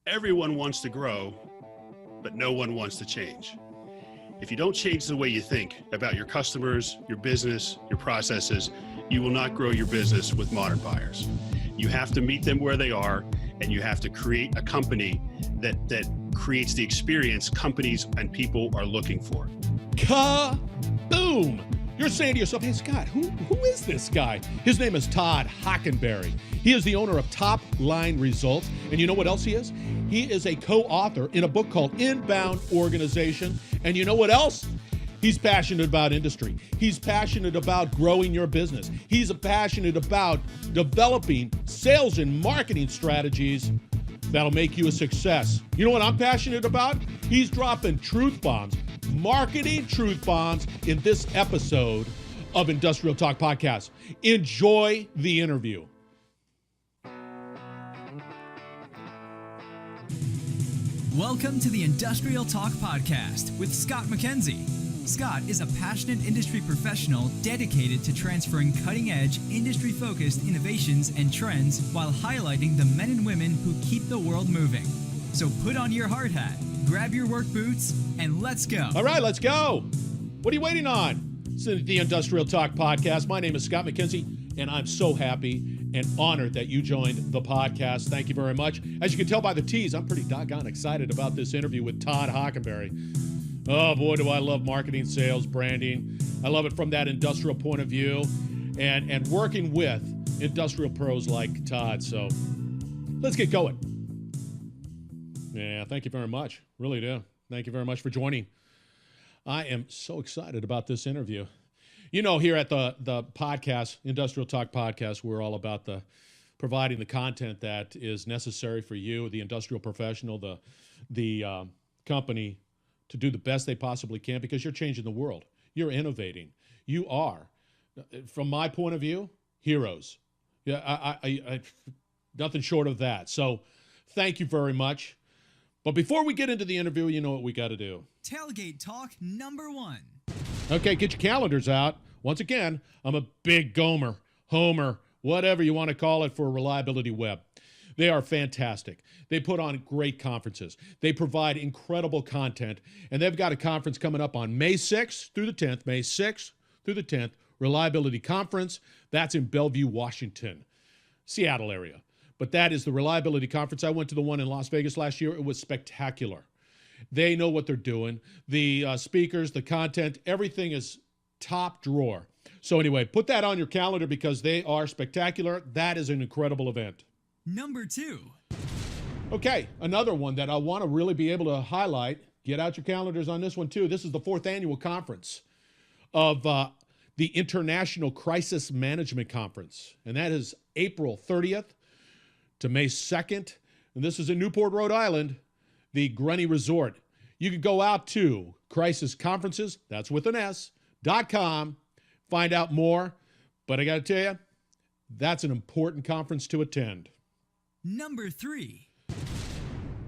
Everyone wants to grow, but no one wants to change. If you don't change the way you think about your customers, your business, your processes, you will not grow your business with modern buyers. You have to meet them where they are, and you have to create a company that creates the experience companies and people are looking for. Ka-boom! You're saying to yourself, hey, Scott, who is this guy? His name is Todd Hockenberry. He is the owner of Top Line Results. And you know what else he is? He is a co-author in a book called Inbound Organization. And you know what else? He's passionate about industry. He's passionate about growing your business. He's passionate about developing sales and marketing strategies that'll make you a success. You know what I'm passionate about? He's dropping truth bombs, marketing truth bombs in this episode of Industrial Talk Podcast. Enjoy the interview. Welcome to the Industrial Talk Podcast with Scott McKenzie. Scott is a passionate industry professional dedicated to transferring cutting-edge, industry-focused innovations and trends while highlighting the men and women who keep the world moving. So put on your hard hat, grab your work boots, and let's go. All right, let's go. What are you waiting on? This is the Industrial Talk Podcast. My name is Scott McKenzie, and I'm so happy and honored that you joined the podcast. Thank you very much. As you can tell by the tease, I'm pretty doggone excited about this interview with Todd Hockenberry. Oh, boy, do I love marketing, sales, branding. I love it from that industrial point of view and working with industrial pros like Todd. So let's get going. Yeah, thank you very much. Really do. Thank you very much for joining. I am so excited about this interview. You know, here at the podcast, Industrial Talk Podcast, we're all about providing the content that is necessary for you, the industrial professional, the company, to do the best they possibly can, because you're changing the world. You're innovating. You are, from my point of view, heroes. Yeah, I nothing short of that. So thank you very much. But before we get into the interview, you know what we got to do. Tailgate Talk number 1. Okay, get your calendars out. Once again, I'm a big homer, whatever you want to call it, for Reliability Web. They are fantastic. They put on great conferences. They provide incredible content, and they've got a conference coming up on May 6th through the 10th, May 6th through the 10th, Reliability Conference. That's in Bellevue, Washington, Seattle area. But that is the Reliability Conference. I went to the one in Las Vegas last year. It was spectacular. They know what they're doing. The speakers, the content, everything is top drawer. So anyway, put that on your calendar because they are spectacular. That is an incredible event. Number 2. Okay, another one that I want to really be able to highlight. Get out your calendars on this one too. This is the 4th annual conference of the International Crisis Management Conference. And that is April 30th to May 2nd. And this is in Newport, Rhode Island, the Grundy Resort. You can go out to crisisconferences, that's with an S.com, find out more. But I got to tell you, that's an important conference to attend. Number 3.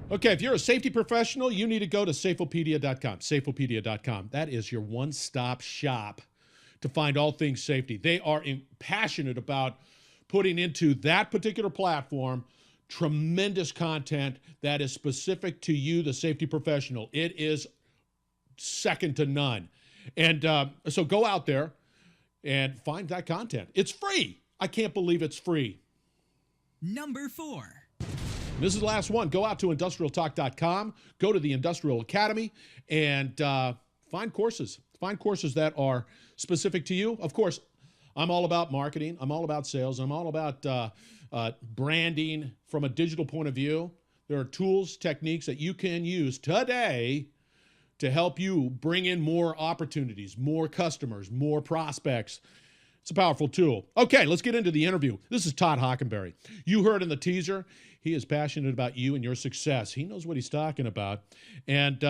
Okay, if you're a safety professional, you need to go to Safeopedia.com. Safeopedia.com. That is your one-stop shop to find all things safety. They are passionate about putting into that particular platform tremendous content that is specific to you, the safety professional. It is second to none. And so go out there and find that content. It's free. I can't believe it's free. Number 4. This is the last one. Go out to industrialtalk.com, go to the Industrial Academy, and find courses. Find courses that are specific to you. Of course, I'm all about marketing. I'm all about sales. I'm all about branding from a digital point of view. There are tools, techniques that you can use today to help you bring in more opportunities, more customers, more prospects. It's a powerful tool. Okay, let's get into the interview. This is Todd Hockenberry. You heard in the teaser, he is passionate about you and your success. He knows what he's talking about. And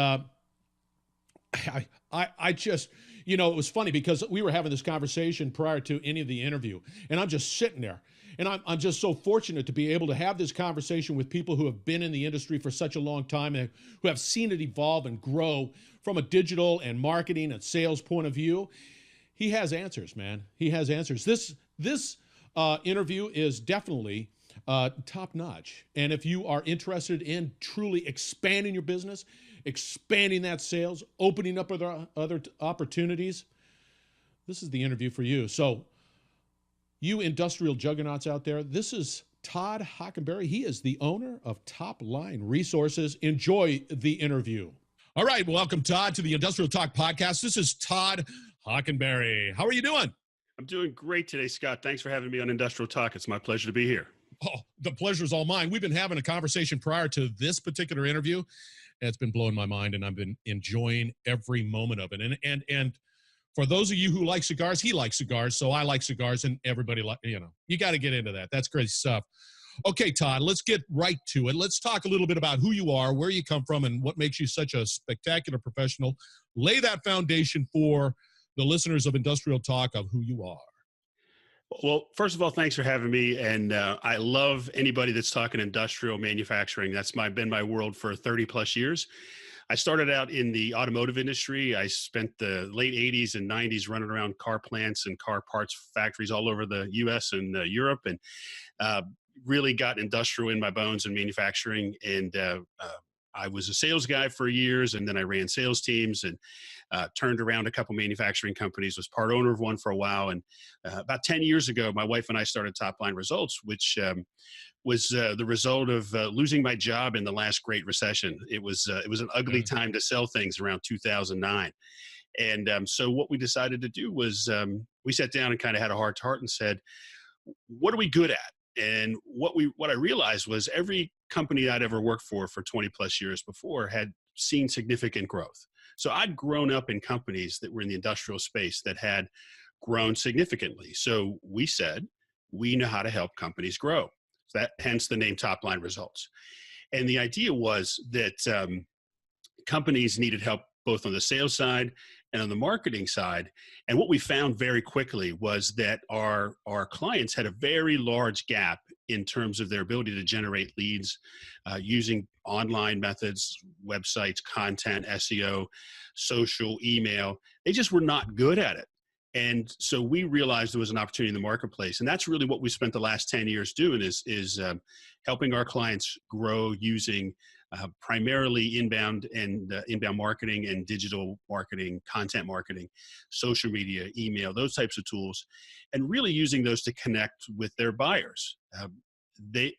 I just, you know, it was funny because we were having this conversation prior to any of the interview, and I'm just sitting there. And I'm just so fortunate to be able to have this conversation with people who have been in the industry for such a long time and who have seen it evolve and grow from a digital and marketing and sales point of view. He has answers, man. He has answers. This interview is definitely top notch. And if you are interested in truly expanding your business, expanding that sales, opening up other opportunities, this is the interview for you. So, you industrial juggernauts out there, this is Todd Hockenberry. He is the owner of Top Line Resources. Enjoy the interview. All right, welcome, Todd, to the Industrial Talk Podcast. This is Todd Hockenberry. How are you doing? I'm doing great today, Scott. Thanks for having me on Industrial Talk. It's my pleasure to be here. Oh, the pleasure's all mine. We've been having a conversation prior to this particular interview, and it's been blowing my mind, and I've been enjoying every moment of it. And for those of you who like cigars, he likes cigars, so I like cigars, and everybody you got to get into that. That's great stuff. Okay, Todd, let's get right to it. Let's talk a little bit about who you are, where you come from, and what makes you such a spectacular professional. Lay that foundation for the listeners of Industrial Talk of who you are. Well, first of all, thanks for having me. And I love anybody that's talking industrial manufacturing. That's been my world for 30 plus years. I started out in the automotive industry. I spent the late 80s and 90s running around car plants and car parts factories all over the US and Europe, and really got industrial in my bones and manufacturing. And I was a sales guy for years, and then I ran sales teams and turned around a couple manufacturing companies, was part owner of one for a while. And about 10 years ago, my wife and I started Top Line Results, which was the result of losing my job in the last Great Recession. It was an ugly time to sell things around 2009. And so what we decided to do was we sat down and kind of had a heart to heart and said, what are we good at? And what I realized was every company I'd ever worked for 20 plus years before had seen significant growth. So I'd grown up in companies that were in the industrial space that had grown significantly. So we said, we know how to help companies grow. Hence the name Top Line Results. And the idea was that companies needed help both on the sales side and on the marketing side. And what we found very quickly was that our clients had a very large gap in terms of their ability to generate leads using online methods, websites, content, SEO, social, email. They just were not good at it. And so we realized there was an opportunity in the marketplace. And that's really what we spent the last 10 years doing is helping our clients grow using primarily inbound marketing and digital marketing, content marketing, social media, email, those types of tools, and really using those to connect with their buyers.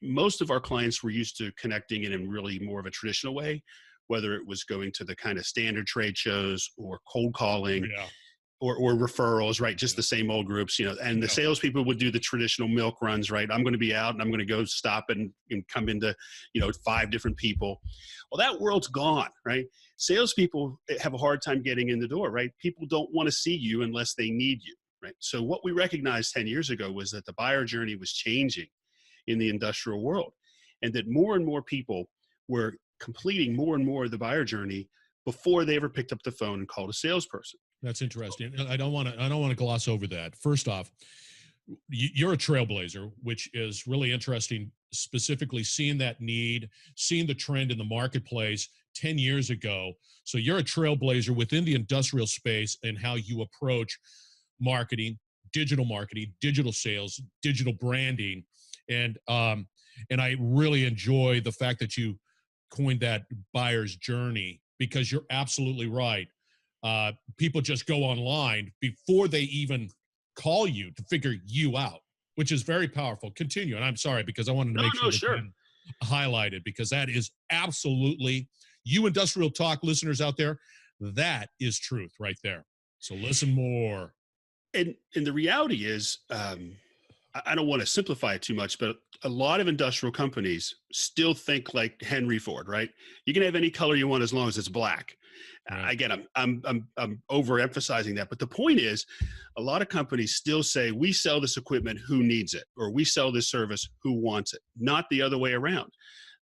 Most of our clients were used to connecting in really more of a traditional way, whether it was going to the kind of standard trade shows or cold calling. Yeah. Or referrals, right? Just the same old groups, and the salespeople would do the traditional milk runs, right? I'm going to be out and I'm going to go stop and come into, 5 different people. Well, that world's gone, right? Salespeople have a hard time getting in the door, right? People don't want to see you unless they need you, right? So what we recognized 10 years ago was that the buyer journey was changing in the industrial world, and that more and more people were completing more and more of the buyer journey before they ever picked up the phone and called a salesperson. That's interesting. I don't want to gloss over that. First off, you're a trailblazer, which is really interesting, specifically seeing that need, seeing the trend in the marketplace 10 years ago. So you're a trailblazer within the industrial space and how you approach marketing, digital sales, digital branding. And I really enjoy the fact that you coined that buyer's journey, because you're absolutely right. People just go online before they even call you to figure you out, which is very powerful. Continue. And I'm sorry, because I wanted to make sure sure. Highlighted, because that is absolutely, you Industrial Talk listeners out there, that is truth right there. So listen more. And the reality is, I don't want to simplify it too much, but a lot of industrial companies still think like Henry Ford, right? You can have any color you want as long as it's black. Right. Again, I'm overemphasizing that, but the point is, a lot of companies still say, we sell this equipment, who needs it? Or we sell this service, who wants it? Not the other way around.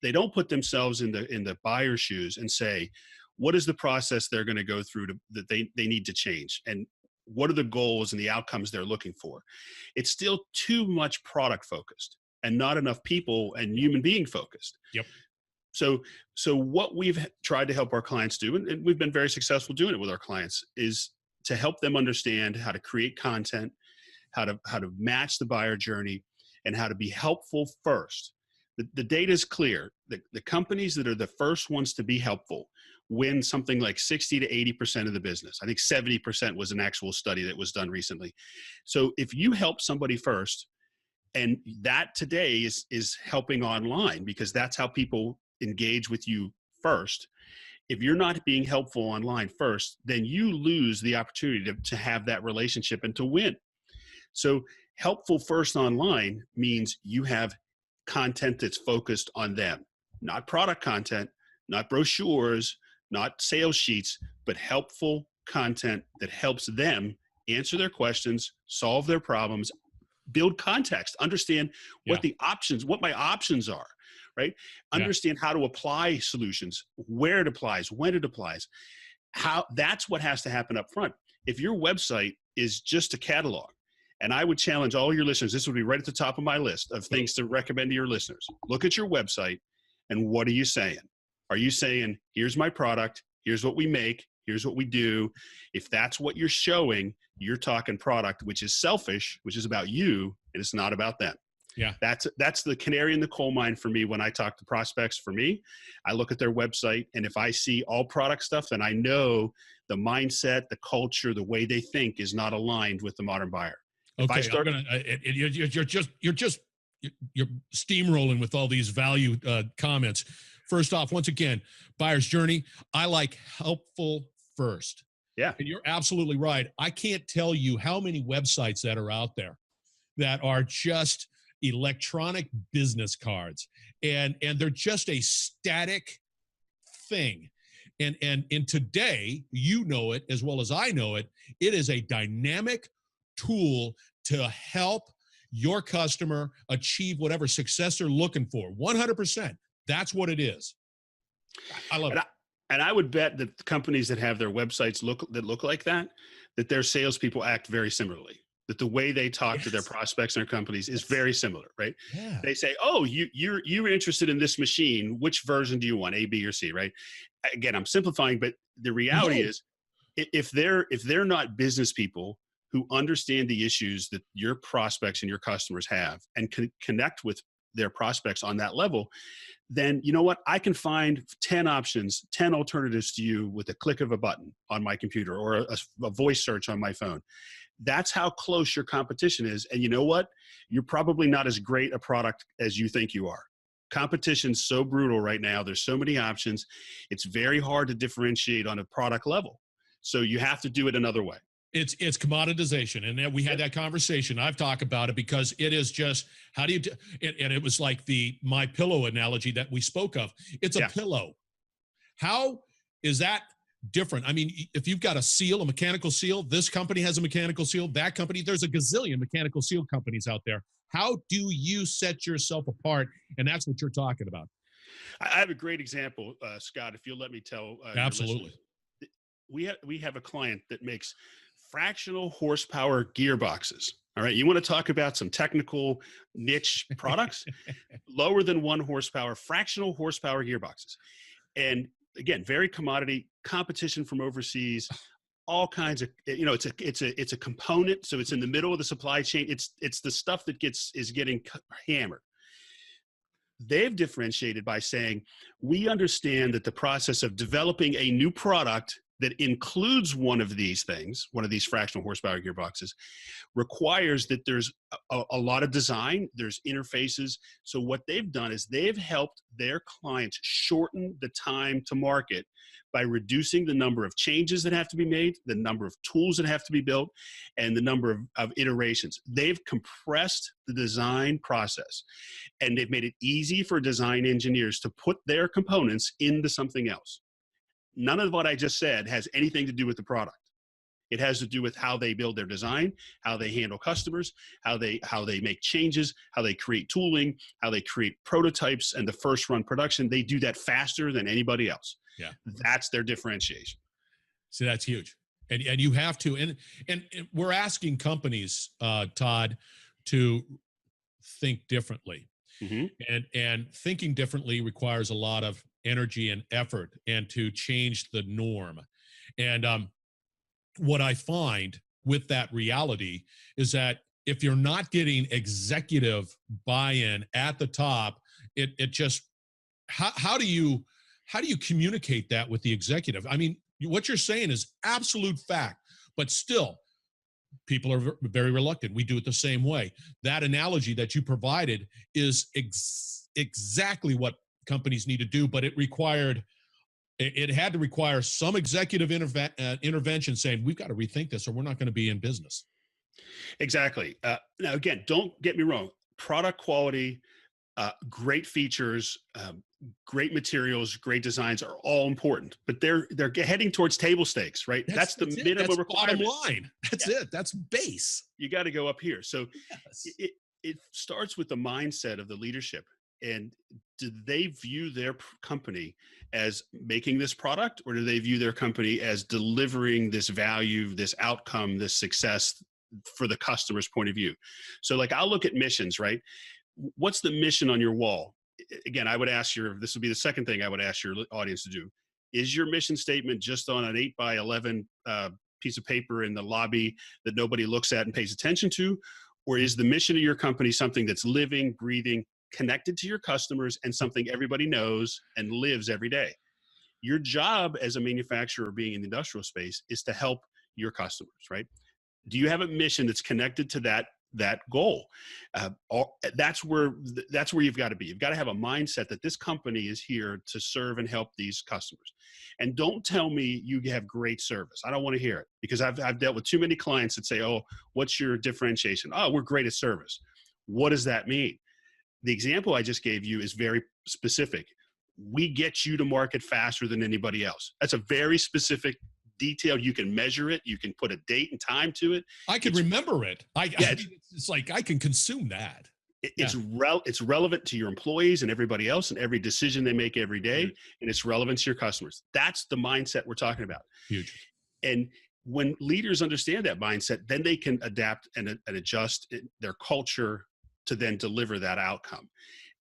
They don't put themselves in the buyer's shoes and say, what is the process they're going to go through that they need to change? And what are the goals and the outcomes they're looking for? It's still too much product focused and not enough people and human being focused. Yep. So what we've tried to help our clients do, and we've been very successful doing it with our clients, is to help them understand how to create content, how to match the buyer journey, and how to be helpful first. The data is clear. The companies that are the first ones to be helpful win something like 60 to 80% of the business. I think 70% was an actual study that was done recently. So if you help somebody first, and that today is helping online, because that's how people engage with you first. If you're not being helpful online first, then you lose the opportunity to have that relationship and to win. So helpful first online means you have content that's focused on them, not product content, not brochures, not sales sheets, but helpful content that helps them answer their questions, solve their problems, build context, understand what what my options are, right? Understand how to apply solutions, where it applies, when it applies. That's what has to happen up front. If your website is just a catalog, and I would challenge all your listeners, this would be right at the top of my list of things to recommend to your listeners. Look at your website, and what are you saying? Are you saying, here's my product, here's what we make, here's what we do? If that's what you're showing, you're talking product, which is selfish, which is about you, and it's not about them. Yeah. That's the canary in the coal mine for me when I talk to prospects. For me, I look at their website, and if I see all product stuff, then I know the mindset, the culture, the way they think is not aligned with the modern buyer. If Okay, I start, you're steamrolling with all these value comments. First off, once again, buyer's journey. I like helpful first. Yeah. And you're absolutely right. I can't tell you how many websites that are out there that are just electronic business cards, and they're just a static thing. And today, you know it as well as I know it, it is a dynamic tool to help your customer achieve whatever success they're looking for. 100%. That's what it is. I love it. And I would bet that the companies that have their websites look like that their salespeople act very similarly. That the way they talk to their prospects and their companies is very similar, right? Yeah. They say, "Oh, you're interested in this machine. Which version do you want, A, B, or C?" Right? Again, I'm simplifying, but the reality is, if they're not business people who understand the issues that your prospects and your customers have and can connect with their prospects on that level, then you know what? I can find 10 options, 10 alternatives to you with a click of a button on my computer or a voice search on my phone. That's how close your competition is. And you know what? You're probably not as great a product as you think you are. Competition's so brutal right now. There's so many options. It's very hard to differentiate on a product level. So you have to do it another way. It's commoditization. And we had that conversation. I've talked about it because it is just, how do you do it? And it was like the My Pillow analogy that we spoke of. It's a pillow. How is that different? I mean, if you've got a mechanical seal, this company has a mechanical seal, that company, there's a gazillion mechanical seal companies out there. How do you set yourself apart? And that's what you're talking about. I have a great example, Scott, if you'll let me tell. Absolutely. We have a client that makes fractional horsepower gearboxes. All right. You want to talk about some technical niche products? Lower than 1 horsepower, fractional horsepower gearboxes. And again, very commodity, competition from overseas, all kinds of, it's a component. So it's in the middle of the supply chain. It's the stuff that is getting hammered. They've differentiated by saying, we understand that the process of developing a new product that includes one of these things, one of these fractional horsepower gearboxes, requires that there's a lot of design, there's interfaces. So what they've done is they've helped their clients shorten the time to market by reducing the number of changes that have to be made, the number of tools that have to be built, and the number of iterations. They've compressed the design process, and they've made it easy for design engineers to put their components into something else. None of what I just said has anything to do with the product. It has to do with how they build their design, how they handle customers, how they make changes, how they create tooling, how they create prototypes, and the first run production. They do that faster than anybody else. Yeah. That's their differentiation. So that's huge. And you have to, and we're asking companies, Todd, to think differently. Mm-hmm. And thinking differently requires a lot of energy and effort, and to change the norm. And what I find with that reality is that if you're not getting executive buy-in at the top, it just, how do you communicate that with the executive? I mean, what you're saying is absolute fact, but still people are very reluctant. We do it the same way. That analogy that you provided is exactly what companies need to do, but it had to require some executive intervention saying, we've got to rethink this or we're not going to be in business. Exactly. Now, again, don't get me wrong. Product quality, great features, great materials, great designs are all important, but they're heading towards table stakes, right? That's the minimum requirement. Bottom line. That's it. That's base. You got to go up here. So Yes. it starts with the mindset of the leadership. And do they view their company as making this product, or do they view their company as delivering this value, this outcome, this success for the customer's point of view? So like, I'll look at missions, right? What's the mission on your wall? Again, I would ask this would be the second thing I would ask your audience to do. Is your mission statement just on an 8x11 piece of paper in the lobby that nobody looks at and pays attention to? Or is the mission of your company something that's living, breathing, connected to your customers, and something everybody knows and lives every day? Your job as a manufacturer being in the industrial space is to help your customers, right? Do you have a mission that's connected to that goal? That's where you've got to be. You've got to have a mindset that this company is here to serve and help these customers. And don't tell me you have great service. I don't want to hear it, because I've dealt with too many clients that say, oh, what's your differentiation? Oh, we're great at service. What does that mean? The example I just gave you is very specific. We get you to market faster than anybody else. That's a very specific detail. You can measure it. You can put a date and time to it. I can remember it. It's like I can consume that. It's relevant to your employees and everybody else and every decision they make every day. And it's relevant to your customers. That's the mindset we're talking about. Huge. And when leaders understand that mindset, then they can adapt and adjust their culture to then deliver that outcome.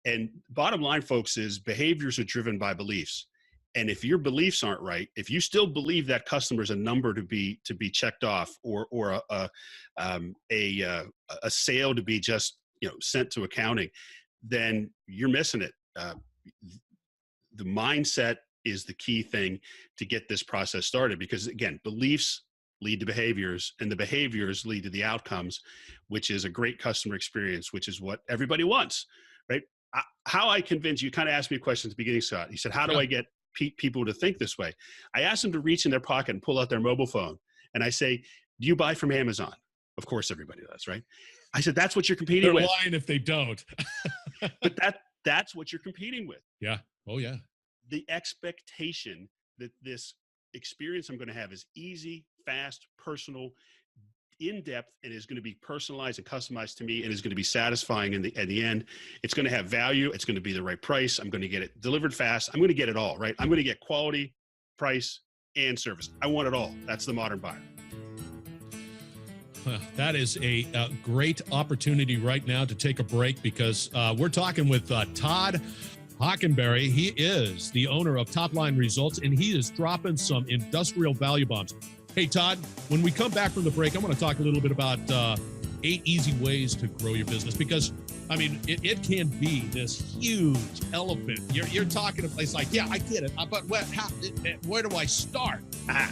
And bottom line, folks, is behaviors are driven by beliefs. And if your beliefs aren't right, if you still believe that customer's a number to be checked off, or a sale to be just sent to accounting, then you're missing it. The mindset is the key thing to get this process started, because again, beliefs lead to behaviors, and the behaviors lead to the outcomes, which is a great customer experience, which is what everybody wants, right? How I convince you, kind of asked me a question at the beginning, Scott. You said, how do I get people to think this way? I asked them to reach in their pocket and pull out their mobile phone. And I say, do you buy from Amazon? Of course, everybody does, right? I said, that's what you're competing with. They're lying if they don't. But that's what you're competing with. Yeah. Oh, yeah. The expectation that this experience I'm going to have is easy, fast, personal, in-depth, and is going to be personalized and customized to me, and is going to be satisfying at the end. It's going to have value. It's going to be the right price. I'm going to get it delivered fast. I'm going to get it all, right? I'm going to get quality, price, and service. I want it all. That's the modern buyer. That is a great opportunity right now to take a break, because we're talking with Todd Hockenberry. He is the owner of Top Line Results, and he is dropping some industrial value bombs. Hey, Todd, when we come back from the break, I want to talk a little bit about 8 easy ways to grow your business, because, I mean, it can be this huge elephant. You're talking a place like, yeah, I get it, but where do I start?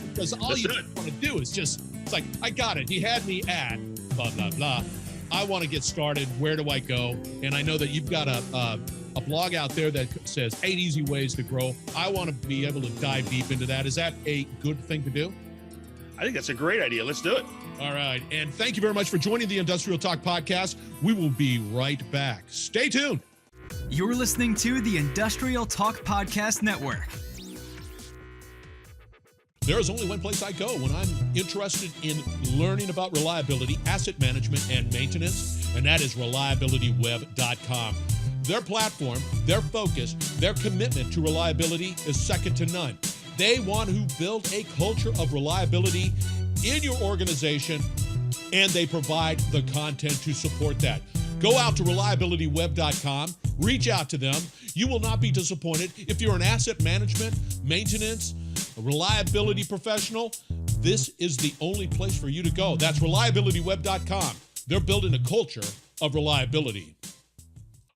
Because all you want to do is just, it's like, I got it. He had me at blah, blah, blah. I want to get started. Where do I go? And I know that you've got a blog out there that says 8 easy ways to grow. I want to be able to dive deep into that. Is that a good thing to do? I think that's a great idea. Let's do it. All right. And thank you very much for joining the Industrial Talk Podcast. We will be right back. Stay tuned. You're listening to the Industrial Talk Podcast Network. There is only one place I go when I'm interested in learning about reliability, asset management, and maintenance, and that is reliabilityweb.com. Their platform, their focus, their commitment to reliability is second to none. They want to build a culture of reliability in your organization, and they provide the content to support that. Go out to reliabilityweb.com, reach out to them. You will not be disappointed. If you're an asset management, maintenance, a reliability professional, this is the only place for you to go. That's reliabilityweb.com. They're building a culture of reliability.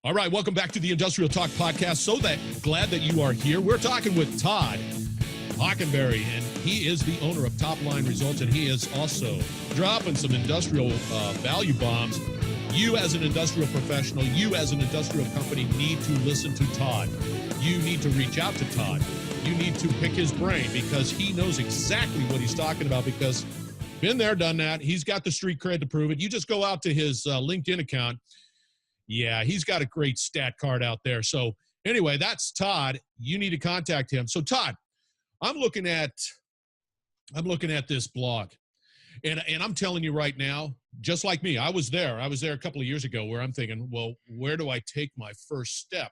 All right, welcome back to the Industrial Talk Podcast. So glad that you are here. We're talking with Todd Hockenberry, and he is the owner of Top Line Results, and he is also dropping some industrial value bombs. You as an industrial professional, you as an industrial company need to listen to Todd. You need to reach out to Todd. You need to pick his brain because he knows exactly what he's talking about because been there, done that. He's got the street cred to prove it. You just go out to his LinkedIn account. Yeah, he's got a great stat card out there. So anyway, that's Todd. You need to contact him. So Todd, I'm looking at this blog, and I'm telling you right now, just like me, I was there a couple of years ago where I'm thinking, well, where do I take my first step?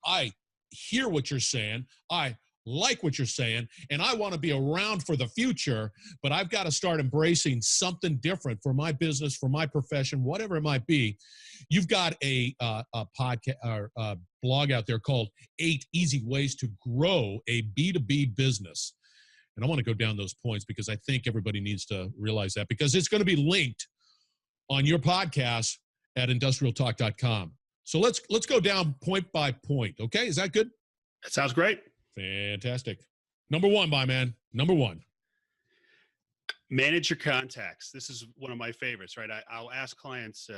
I hear what you're saying. I like what you're saying, and I want to be around for the future, but I've got to start embracing something different for my business, for my profession, whatever it might be. You've got a podcast or a blog out there called 8 Easy Ways to Grow a B2B Business. And I want to go down those points because I think everybody needs to realize that because it's going to be linked on your podcast at industrialtalk.com. So let's go down point by point. Okay. Is that good? That sounds great. Fantastic. Number one, my man. Number one. Manage your contacts. This is one of my favorites, right? I'll ask clients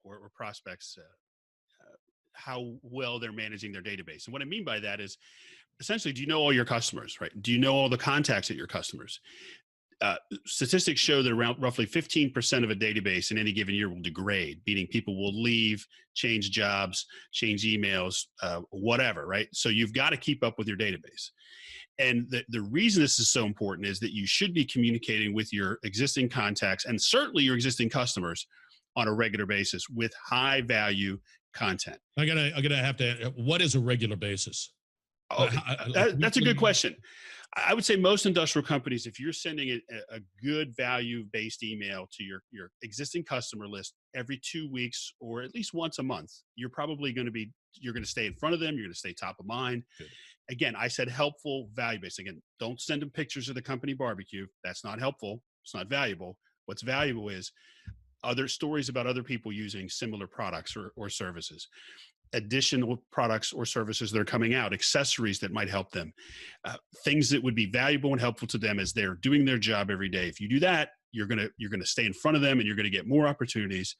or prospects how well they're managing their database. And what I mean by that is essentially, do you know all your customers, right? Do you know all the contacts at your customers? Statistics show that around roughly 15% of a database in any given year will degrade, meaning people will leave, change jobs, change emails, whatever, right? So you've got to keep up with your database. And the reason this is so important is that you should be communicating with your existing contacts and certainly your existing customers on a regular basis with high value content. I'm gonna have to. What is a regular basis? Oh, that's a good question. I would say most industrial companies, if you're sending a good value-based email to your existing customer list every 2 weeks or at least once a month, you're probably going to stay in front of them. You're going to stay top of mind. Good. Again, I said helpful, value-based. Again, don't send them pictures of the company barbecue. That's not helpful. It's not valuable. What's valuable is other stories about other people using similar products or services. Additional products or services that are coming out, accessories that might help them, things that would be valuable and helpful to them as they're doing their job every day. If you do that, you're gonna stay in front of them and you're gonna get more opportunities.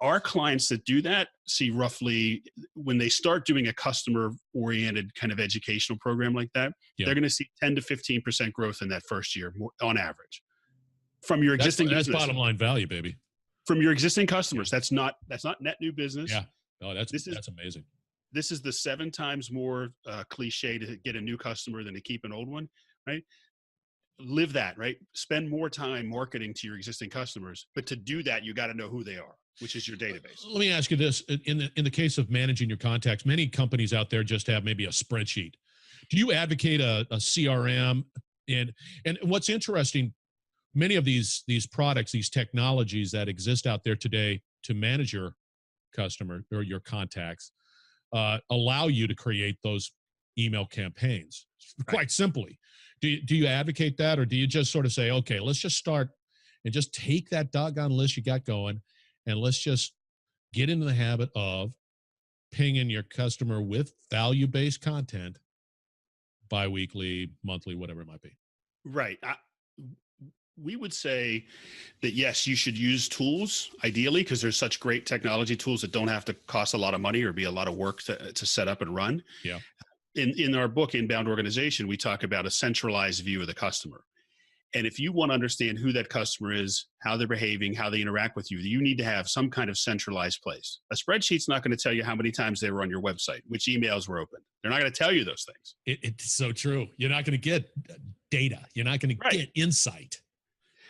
Our clients that do that see roughly, when they start doing a customer-oriented kind of educational program like that, they're gonna see 10 to 15% growth in that first year on average from your existing business. That's bottom line value, baby. From your existing customers. That's not net new business. Yeah. Oh, that's amazing. This is the 7 times more cliche to get a new customer than to keep an old one, right? Live that, right? Spend more time marketing to your existing customers, but to do that, you got to know who they are, which is your database. Let me ask you this: in the case of managing your contacts, many companies out there just have maybe a spreadsheet. Do you advocate a CRM? And what's interesting, many of these products, these technologies that exist out there today to manage your customer or your contacts allow you to create those email campaigns quite simply. Do you advocate that, or do you just sort of say, okay, let's just start and just take that doggone list you got going and let's just get into the habit of pinging your customer with value-based content bi-weekly, monthly, whatever it might be? Right. We would say that, yes, you should use tools ideally because there's such great technology tools that don't have to cost a lot of money or be a lot of work to set up and run. Yeah. In our book, Inbound Organization, we talk about a centralized view of the customer. And if you want to understand who that customer is, how they're behaving, how they interact with you, you need to have some kind of centralized place. A spreadsheet's not going to tell you how many times they were on your website, which emails were opened. They're not going to tell you those things. It's so true. You're not going to get data. You're not going to get insight.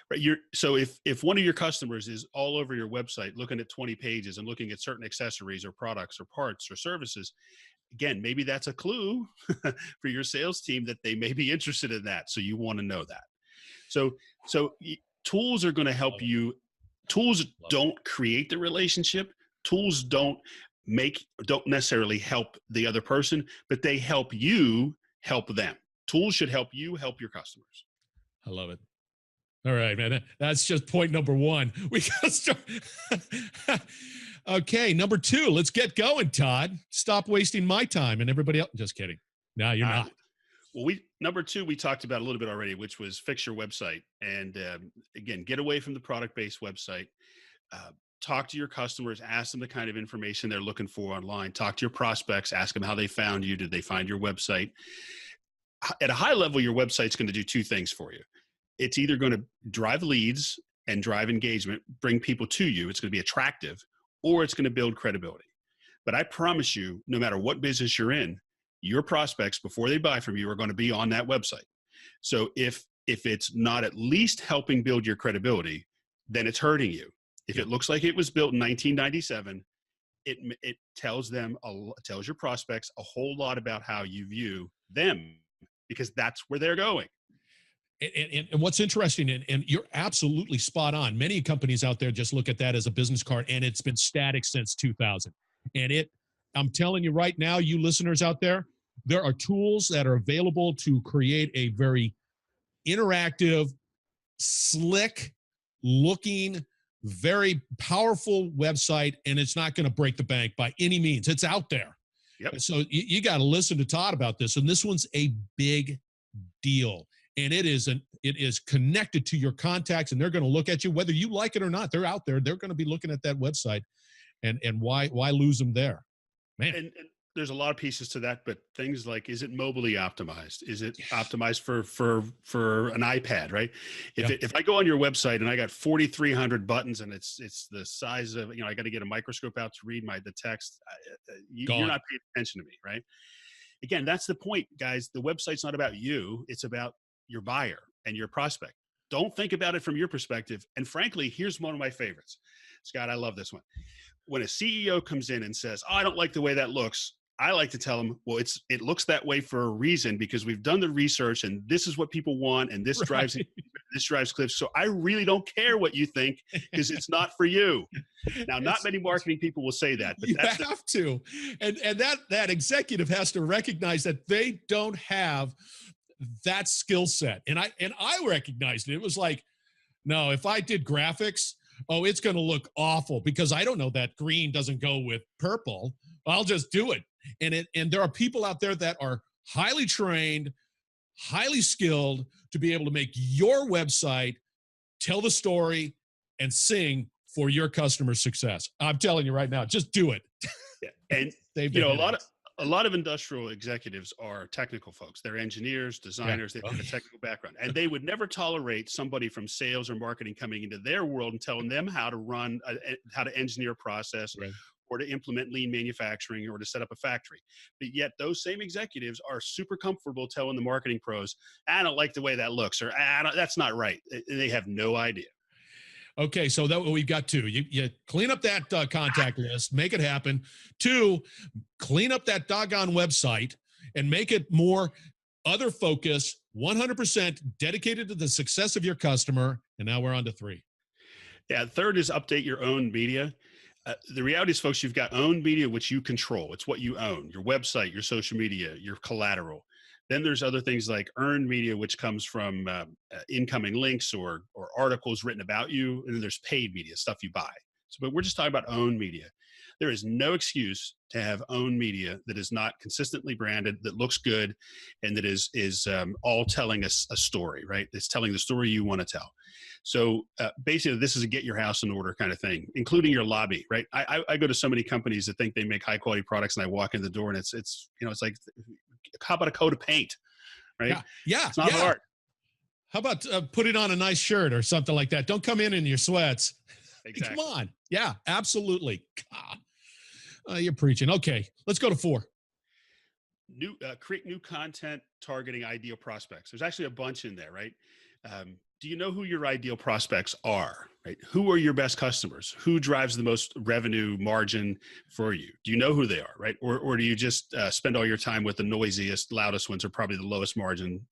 Right. So if one of your customers is all over your website looking at 20 pages and looking at certain accessories or products or parts or services, again, maybe that's a clue for your sales team that they may be interested in that. So you want to know that. So tools are going to help you. Tools don't create the relationship. Tools don't necessarily help the other person, but they help you help them. Tools should help you help your customers. I love it. All right, man. That's just point number one. We got to start. Okay, number two. Let's get going, Todd. Stop wasting my time and everybody else. Just kidding. No, you're not. Well, number two, we talked about a little bit already, which was fix your website. And again, get away from the product-based website. Talk to your customers, ask them the kind of information they're looking for online. Talk to your prospects, ask them how they found you. Did they find your website? At a high level, your website's going to do two things for you. It's either going to drive leads and drive engagement, bring people to you. It's going to be attractive, or it's going to build credibility. But I promise you, no matter what business you're in, your prospects, before they buy from you, are going to be on that website. So if it's not at least helping build your credibility, then it's hurting you. If it looks like it was built in 1997, it tells your prospects a whole lot about how you view them, because that's where they're going. And what's interesting, and you're absolutely spot on. Many companies out there just look at that as a business card, and it's been static since 2000. And I'm telling you right now, you listeners out there are tools that are available to create a very interactive, slick looking, very powerful website, and it's not going to break the bank by any means. It's out there. Yep. So you got to listen to Todd about this. And this one's a big deal. And it is connected to your contacts, and they're going to look at you, whether you like it or not. They're out there. They're going to be looking at that website, and why lose them there, man? And there's a lot of pieces to that, but things like, is it mobilely optimized? Is it optimized for an iPad, right? If I go on your website and I got 4,300 buttons and it's the size of, I got to get a microscope out to read the text, you're not paying attention to me, right? Again, that's the point, guys. The website's not about you. It's about your buyer and your prospect. Don't think about it from your perspective. And frankly, here's one of my favorites. Scott, I love this one. When a CEO comes in and says, "Oh, I don't like the way that looks," I like to tell them, well, it looks that way for a reason, because we've done the research and this is what people want, and this drives clicks. So I really don't care what you think, because it's not for you. Now, not many marketing people will say that, but you have to. And that executive has to recognize that they don't have that skill set. And I recognized it. It was like, no, if I did graphics, it's going to look awful because I don't know that green doesn't go with purple. I'll just do it. And there are people out there that are highly trained, highly skilled to be able to make your website tell the story and sing for your customer success. I'm telling you right now, just do it. Yeah. And a lot of industrial executives are technical folks. They're engineers, designers. They have a technical background, and they would never tolerate somebody from sales or marketing coming into their world and telling them how to engineer a process, right, or to implement lean manufacturing, or to set up a factory. But yet those same executives are super comfortable telling the marketing pros, "I don't like the way that looks," or "That's not right." They have no idea. Okay, so that we've got two. You clean up that contact list, make it happen. Two, clean up that doggone website and make it more other focus, 100% dedicated to the success of your customer. And now we're on to three. Yeah, third is update your own media. The reality is, folks, you've got owned media, which you control. It's what you own: your website, your social media, your collateral. Then there's other things like earned media, which comes from incoming links or articles written about you. And then there's paid media, stuff you buy. But we're just talking about owned media. There is no excuse to have owned media that is not consistently branded, that looks good, and that is all telling us a story, right? It's telling the story you want to tell. So basically, this is a get your house in order kind of thing, including your lobby, right? I go to so many companies that think they make high quality products, and I walk in the door and it's like, how about a coat of paint, right? Yeah. It's not hard. How about put it on a nice shirt or something like that? Don't come in your sweats. Exactly. Come on. Yeah, absolutely. You're preaching. Okay, let's go to 4. Create new content targeting ideal prospects. There's actually a bunch in there, right? Do you know who your ideal prospects are, right? Who are your best customers? Who drives the most revenue margin for you? Do you know who they are, right? Or do you just spend all your time with the noisiest, loudest ones, or probably the lowest margin,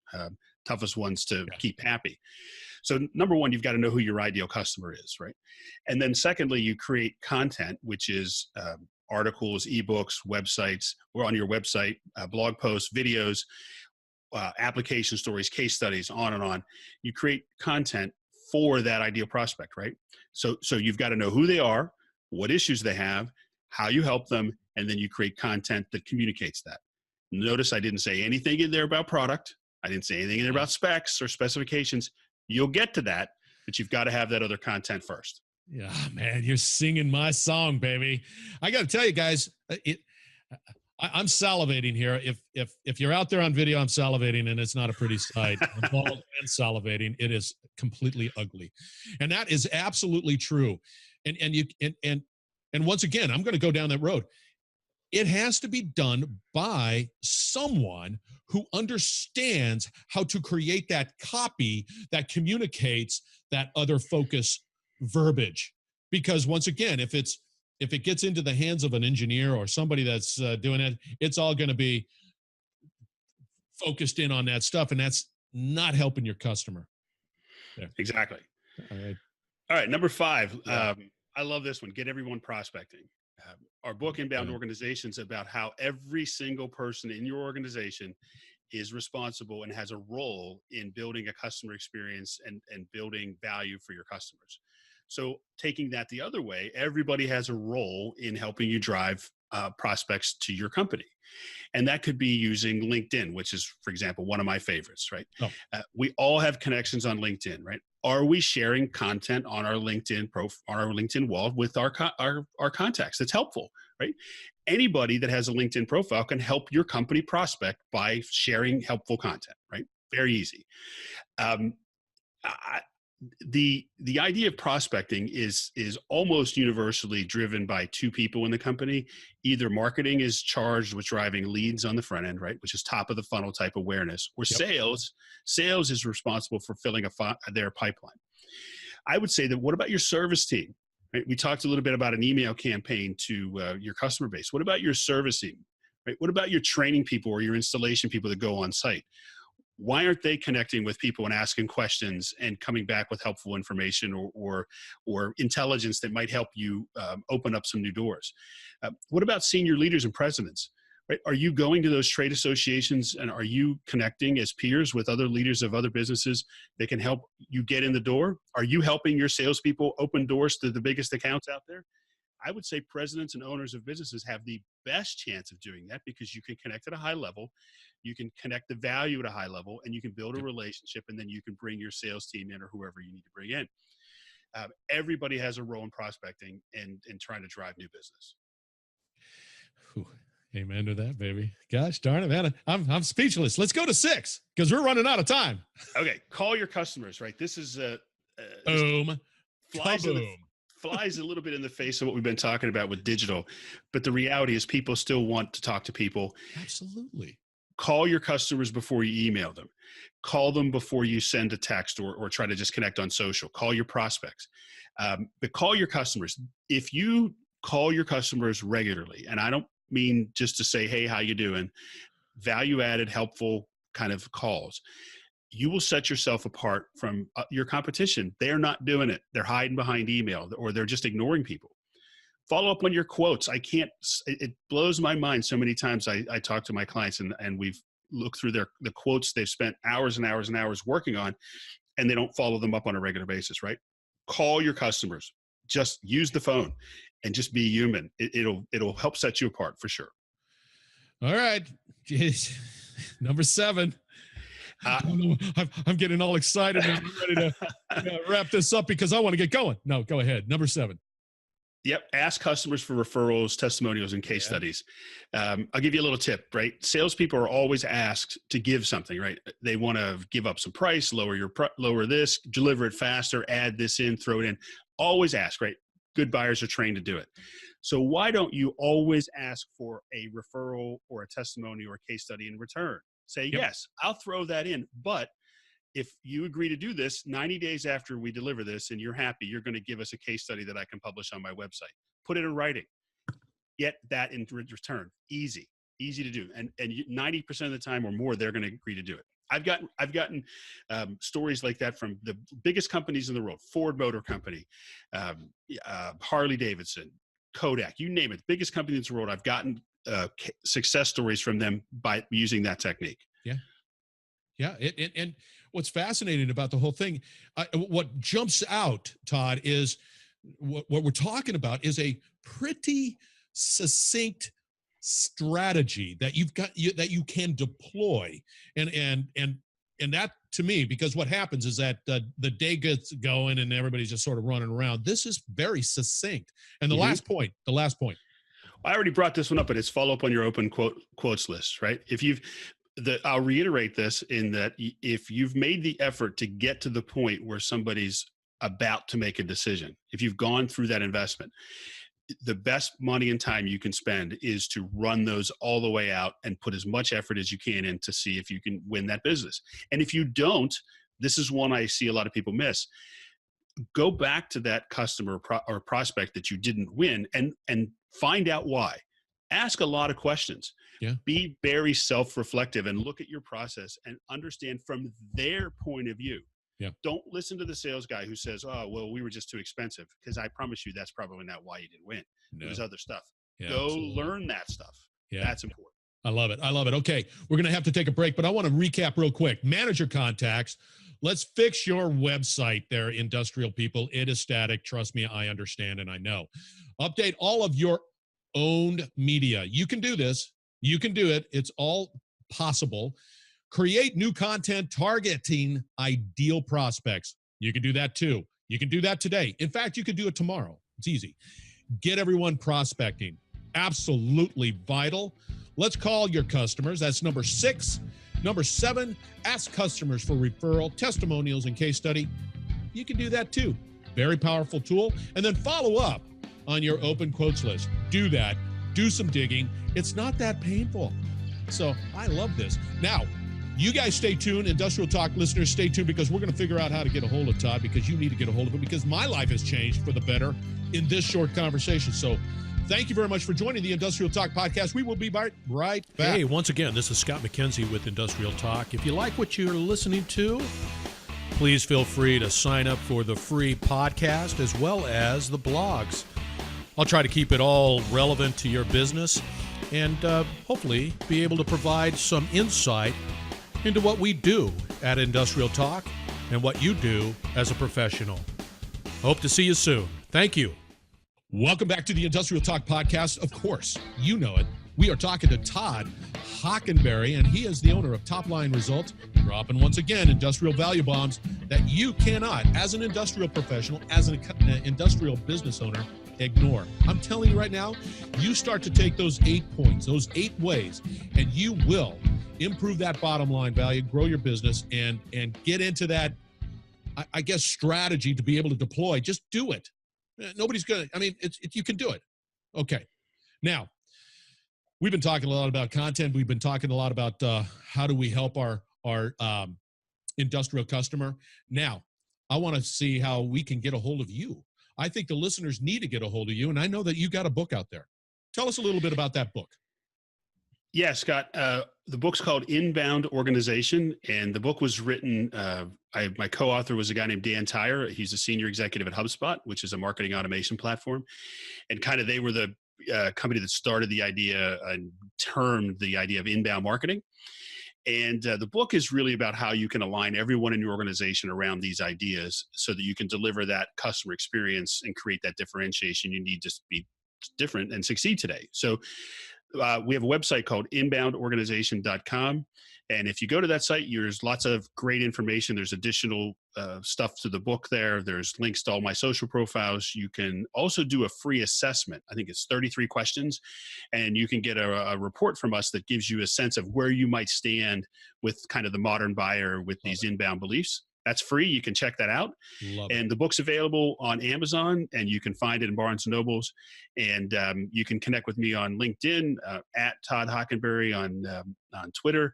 toughest ones to keep happy? So number one, you've got to know who your ideal customer is, right? And then secondly, you create content, which is articles, ebooks, websites, or on your website, blog posts, videos, application stories, case studies, on and on. You create content for that ideal prospect, right? So you've got to know who they are, what issues they have, how you help them, and then you create content that communicates that. Notice I didn't say anything in there about product. I didn't say anything in there about specs or specifications. You'll get to that, but you've got to have that other content first. Yeah, man, you're singing my song, baby. I got to tell you guys, I'm salivating here. If you're out there on video, I'm salivating, and it's not a pretty sight. I'm bald and salivating. It is completely ugly, and that is absolutely true. And once again, I'm going to go down that road. It has to be done by someone who understands how to create that copy that communicates that other focus verbiage. Because once again, if it gets into the hands of an engineer or somebody that's doing it, it's all going to be focused in on that stuff, and that's not helping your customer. There. Exactly. All right. Number 5. Yeah. I love this one. Get everyone prospecting. Our book, Inbound Organizations, about how every single person in your organization is responsible and has a role in building a customer experience and building value for your customers. So taking that the other way, everybody has a role in helping you drive prospects to your company. And that could be using LinkedIn, which is, for example, one of my favorites, right? Oh. We all have connections on LinkedIn, right? Are we sharing content on our LinkedIn wall with our contacts? That's helpful, right? Anybody that has a LinkedIn profile can help your company prospect by sharing helpful content, right? Very easy. The idea of prospecting is almost universally driven by two people in the company. Either marketing is charged with driving leads on the front end, right, which is top of the funnel type awareness, or sales is responsible for filling their pipeline. I would say that, what about your service team? Right? We talked a little bit about an email campaign to your customer base. What about your service team? Right? What about your training people or your installation people that go on site? Why aren't they connecting with people and asking questions and coming back with helpful information or intelligence that might help you open up some new doors? What about senior leaders and presidents? Right? Are you going to those trade associations, and are you connecting as peers with other leaders of other businesses that can help you get in the door? Are you helping your salespeople open doors to the biggest accounts out there? I would say presidents and owners of businesses have the best chance of doing that, because you can connect at a high level, you can connect the value at a high level, and you can build a relationship, and then you can bring your sales team in or whoever you need to bring in. Everybody has a role in prospecting and trying to drive new business. Whew. Amen to that, baby. Gosh darn it, man. I'm speechless. Let's go to 6, because we're running out of time. Okay. Call your customers, right? This is boom. Flies a little bit in the face of what we've been talking about with digital, but the reality is people still want to talk to people. Absolutely. Call your customers before you email them. Call them before you send a text or try to just connect on social. Call your prospects. But call your customers. If you call your customers regularly, and I don't mean just to say, hey, how you doing? Value-added, helpful kind of calls. You will set yourself apart from your competition. They're not doing it. They're hiding behind email, or they're just ignoring people. Follow up on your quotes. It blows my mind so many times I talk to my clients and we've looked through the quotes they've spent hours and hours and hours working on, and they don't follow them up on a regular basis, right? Call your customers. Just use the phone and just be human. It'll help set you apart for sure. All right. Jeez. Number 7. I'm getting all excited and I'm ready to wrap this up because I want to get going. No, go ahead. Number 7. Yep. Ask customers for referrals, testimonials, and case studies. I'll give you a little tip, right? Salespeople are always asked to give something, right? They want to give up some price, lower this, deliver it faster, add this in, throw it in. Always ask, right? Good buyers are trained to do it. So why don't you always ask for a referral or a testimony or a case study in return? Say, yes, I'll throw that in, but if you agree to do this, 90 days after we deliver this and you're happy, you're going to give us a case study that I can publish on my website. Put it in writing. Get that in return. Easy to do. And 90% of the time or more, they're going to agree to do it. I've gotten stories like that from the biggest companies in the world: Ford Motor Company, Harley Davidson, Kodak, you name it, biggest companies in the world. I've gotten success stories from them by using that technique. Yeah. Yeah. And what's fascinating about the whole thing, what jumps out, Todd, is what we're talking about is a pretty succinct strategy that that you can deploy. And that, to me, because what happens is that the day gets going and everybody's just sort of running around. This is very succinct. And the last point, I already brought this one up, but it's follow up on your open quotes list, right? I'll reiterate this in that if you've made the effort to get to the point where somebody's about to make a decision, if you've gone through that investment, the best money and time you can spend is to run those all the way out and put as much effort as you can in to see if you can win that business. And if you don't, this is one I see a lot of people miss. Go back to that customer or prospect that you didn't win and find out why. Ask a lot of questions. Yeah. Be very self-reflective and look at your process and understand from their point of view. Yeah. Don't listen to the sales guy who says, "Oh, well, we were just too expensive," because I promise you that's probably not why you didn't win. No. It was other stuff. Yeah, Go absolutely. learn that stuff. Yeah. That's important. I love it. I love it. Okay. We're going to have to take a break, but I want to recap real quick. Manager contacts. Let's fix your website there, industrial people. It is static. Trust me, I understand and I know. Update all of your owned media. You can do this. You can do it. It's all possible. Create new content targeting ideal prospects. You can do that too. You can do that today. In fact, you can do it tomorrow. It's easy. Get everyone prospecting. Absolutely vital. Let's call your customers. That's number 6. Number 7, ask customers for referral, testimonials, and case study. You can do that too. Very powerful tool. And then follow up on your open quotes list. Do that. Do some digging. It's not that painful. So I love this. Now, you guys stay tuned. Industrial Talk listeners, stay tuned, because we're going to figure out how to get a hold of Todd, because you need to get a hold of him, because my life has changed for the better in this short conversation. So thank you very much for joining the Industrial Talk podcast. We will be right back. Hey, once again, this is Scott McKenzie with Industrial Talk. If you like what you're listening to, please feel free to sign up for the free podcast as well as the blogs. I'll try to keep it all relevant to your business and hopefully be able to provide some insight into what we do at Industrial Talk and what you do as a professional. Hope to see you soon. Thank you. Welcome back to the Industrial Talk podcast. Of course, you know it. We are talking to Todd Hockenberry, and he is the owner of Top Line Results, dropping once again industrial value bombs that you cannot, as an industrial professional, as an industrial business owner, ignore. I'm telling you right now, you start to take those 8 points, those 8 ways, and you will improve that bottom line value, grow your business, and get into that, I guess, strategy to be able to deploy. Just do it. Nobody's going to, I mean, you can do it. Okay. Now, we've been talking a lot about content. We've been talking a lot about how do we help our industrial customer. Now, I want to see how we can get a hold of you. I think the listeners need to get a hold of you, and I know that you got a book out there. Tell us a little bit about that book. Yeah, Scott, the book's called Inbound Organization, and the book was written, my co-author was a guy named Dan Tyre. He's a senior executive at HubSpot, which is a marketing automation platform. And kind of they were the company that started the idea and termed the idea of inbound marketing. And the book is really about how you can align everyone in your organization around these ideas so that you can deliver that customer experience and create that differentiation you need to be different and succeed today. So we have a website called inboundorganization.com. And if you go to that site, there's lots of great information. There's additional stuff to the book there. There's links to all my social profiles. You can also do a free assessment. I think it's 33 questions. And you can get a report from us that gives you a sense of where you might stand with kind of the modern buyer with these inbound beliefs. That's free. You can check that out. And the book's available on Amazon, and you can find it in Barnes & Nobles. And you can connect with me on LinkedIn, at Todd Hockenberry on Twitter.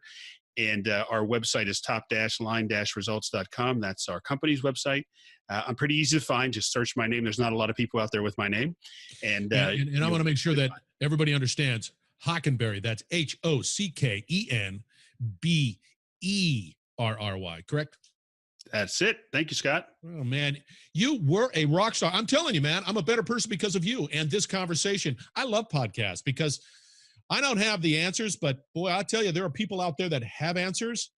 And our website is top-line-results.com. That's our company's website. I'm pretty easy to find. Just search my name. There's not a lot of people out there with my name. And I want to make sure that everybody understands Hockenberry. That's Hockenberry, correct? That's it. Thank you, Scott. Oh, man. You were a rock star. I'm telling you, man, I'm a better person because of you and this conversation. I love podcasts because I don't have the answers, but boy, I tell you, there are people out there that have answers.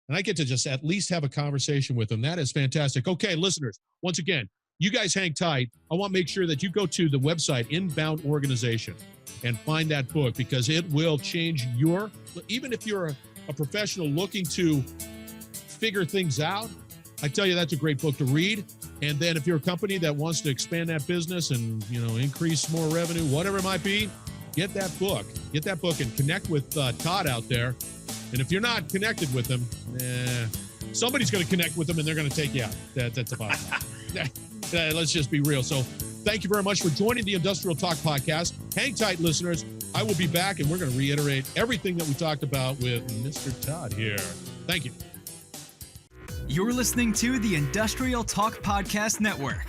and I get to just at least have a conversation with them. That is fantastic. Okay, listeners, once again, you guys hang tight. I want to make sure that you go to the website Inbound Organization and find that book, because it will change even if you're a professional looking to figure things out, I tell you, that's a great book to read. And then if you're a company that wants to expand that business and, increase more revenue, whatever it might be, get that book and connect with Todd out there. And if you're not connected with him, somebody's going to connect with him and they're going to take you out. That's about it. Let's just be real. So thank you very much for joining the Industrial Talk podcast. Hang tight, listeners. I will be back, and we're going to reiterate everything that we talked about with Mr. Todd here. Thank you. You're listening to the Industrial Talk Podcast Network.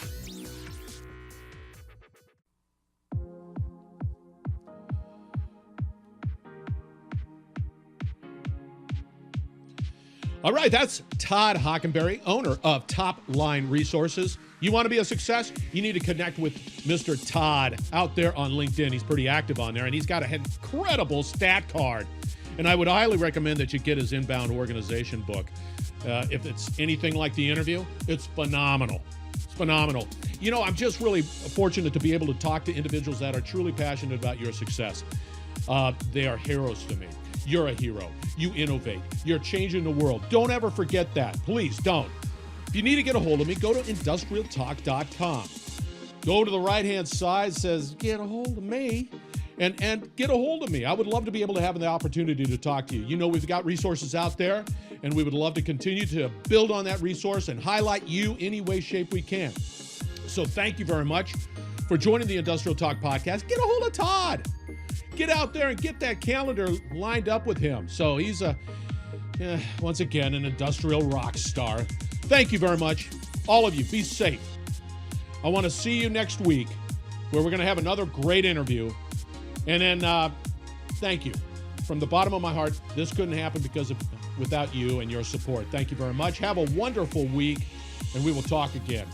All right, that's Todd Hockenberry, owner of Top Line Resources. You want to be a success? You need to connect with Mr. Todd out there on LinkedIn. He's pretty active on there, and he's got an incredible stat card. And I would highly recommend that you get his Inbound Organization book. If it's anything like the interview, it's phenomenal. It's phenomenal. I'm just really fortunate to be able to talk to individuals that are truly passionate about your success. They are heroes to me. You're a hero. You innovate. You're changing the world. Don't ever forget that. Please don't. If you need to get a hold of me, go to industrialtalk.com. Go to the right-hand side, says, get a hold of me, and get a hold of me. I would love to be able to have the opportunity to talk to you. We've got resources out there, and we would love to continue to build on that resource and highlight you any way, shape we can. So thank you very much for joining the Industrial Talk podcast. Get a hold of Todd. Get out there and get that calendar lined up with him. So he's once again, an industrial rock star. Thank you very much. All of you, be safe. I want to see you next week, where we're going to have another great interview. And then thank you. From the bottom of my heart, this couldn't happen without you and your support. Thank you very much. Have a wonderful week, and we will talk again.